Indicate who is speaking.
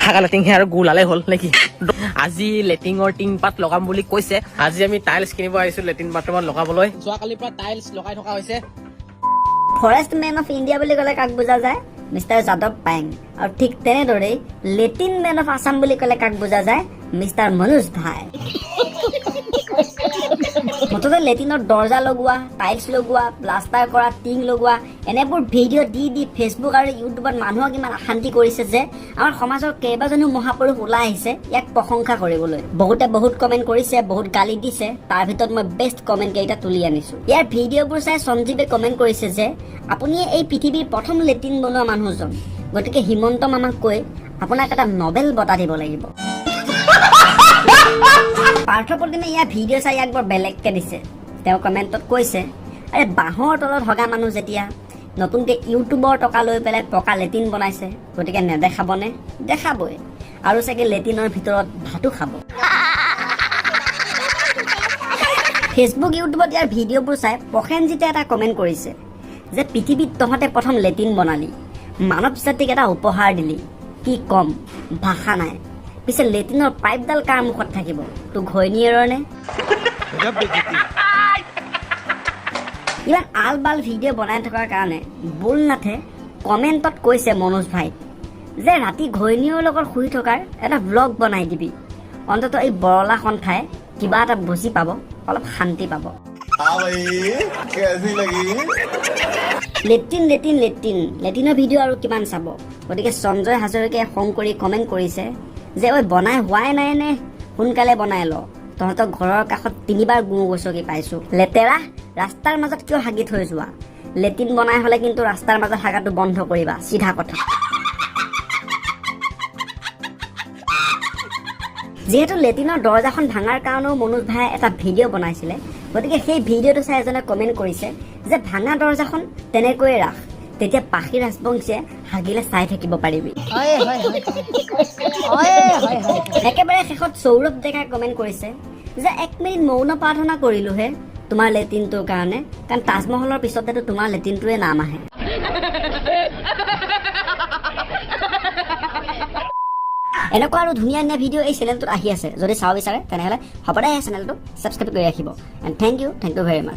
Speaker 1: হাগা লেটিংহে আৰু গোলালে হ'ল নেকি আজি লেটিঙৰ টিং পাত লগাম বুলি কৈছে আজি আমি টাইলছ কিনিব আহিছো লেটিন বাথৰুমত লগাবলৈ যোৱাকালিৰ পৰা টাইলছ লগাই থকা হৈছে
Speaker 2: ফৰেষ্ট মেন অফ ইণ্ডিয়া বুলি ক'লে কাক বুজা যায় মিষ্টাৰ যাদৱ পায়েং আৰু ঠিক তেনেদৰেই লেটিন মেন অফ আছাম বুলি ক'লে কাক বুজা যায় মিষ্টাৰ মনোজ ভাই মুঠতে লেটিনৰ দৰ্জা লগোৱা টাইলছ লগোৱা প্লাষ্টাৰ কৰা টিং লগোৱা এনেবোৰ ভিডিঅ' দি ফেচবুক আৰু ইউটিউবত মানুহক ইমান অশান্তি কৰিছে যে আমাৰ সমাজৰ কেইবাজনো মহাপুৰুষ ওলাই আহিছে ইয়াক প্ৰশংসা কৰিবলৈ বহুতে বহুত কমেণ্ট কৰিছে বহুত গালি দিছে তাৰ ভিতৰত মই বেষ্ট কমেণ্ট কেইটা তুলি আনিছো ইয়াৰ ভিডিঅ'বোৰ চাই সঞ্জীৱে কমেণ্ট কৰিছে যে আপুনি এই পৃথিৱীৰ প্ৰথম লেটিন বনোৱা মানুহজন গতিকে হিমন্ত মামাক কৈ আপোনাক এটা নবেল বঁটা দিব লাগিব পাৰ্থপ্ৰতিমে ইয়াৰ ভিডিঅ' চাই ইয়াক বৰ বেলেগকে দিছে তেওঁ কমেণ্টত কৈছে আৰে বাঁহৰ তলত হগা মানুহ যেতিয়া নতুনকৈ ইউটিউবৰ টকা লৈ পেলাই পকা লেটিন বনাইছে গতিকে নেদেখাবনে দেখাবই আৰু চাগে লেটিনৰ ভিতৰত ভাতো খাব ফেচবুক ইউটিউবত ইয়াৰ ভিডিঅ'বোৰ চাই প্ৰসেনজিতে এটা কমেণ্ট কৰিছে যে পৃথিৱীত তহঁতে প্ৰথম লেটিন বনালি মানৱ জাতিক এটা উপহাৰ দিলি কি কম ভাষা নাই পিছে লেটিনৰ পাইপডাল কাৰ মুখত থাকিব তোৰ ঘৈণীয়েৰৰ নে ইমান আল বাল ভিডিঅ' বনাই থকাৰ কাৰণে বুলনাথে কমেণ্টত কৈছে মনোজ ভাইক যে ৰাতি ঘৈণীয়েৰৰ লগত শুই থকাৰ এটা ব্লগ বনাই দিবি অন্তত এই বৰলা সন্থাই কিবা এটা বুজি পাব অলপ শান্তি পাব লেটিনৰ ভিডিঅ' আৰু কিমান চাব গতিকে সঞ্জয় হাজৰিকাই খং কৰি কমেণ্ট কৰিছে যে ঐ বনাই হোৱাই নাই নে সোনকালে বনাই ল তহঁতৰ ঘৰৰ কাষত 3বাৰ গুঁ গছকি পাইছো লেতেৰা ৰাস্তাৰ মাজত কিয় হাগি থৈ যোৱা লেটিন বনাই হলে কিন্তু ৰাস্তাৰ মাজত হাগাটো বন্ধ কৰিবা চিধা কথা যিহেতু লেটিনৰ দৰ্জাখন ভাঙাৰ কাৰণেও মনোজ ভাই এটা ভিডিঅ' বনাইছিলে গতিকে সেই ভিডিঅ'টো চাই এজনে কমেণ্ট কৰিছে যে ভাঙা দৰ্জাখন তেনেকৈয়ে ৰাখ তেতিয়া পাখি ৰাজবংশীয়ে হাগিলে চাই থাকিব পাৰিবি একেবাৰে শেষত সৌৰভ ডেকাই কমেণ্ট কৰিছে যে 1 মিনিট মৌন প্ৰাৰ্থনা কৰিলোহে তোমাৰ লেটিনটোৰ কাৰণে কাৰণ তাজমহলৰ পিছতেতো তোমাৰ লেটিনটোৱে নাম আহে এনেকুৱা আৰু ধুনীয়া ধুনীয়া ভিডিঅ' এই চেনেলটোত আহি আছে যদি চাব বিচাৰে তেনেহ'লে হ'ব দে চেনেলটো ছাবস্ক্ৰাইব কৰি ৰাখিব and thank you very much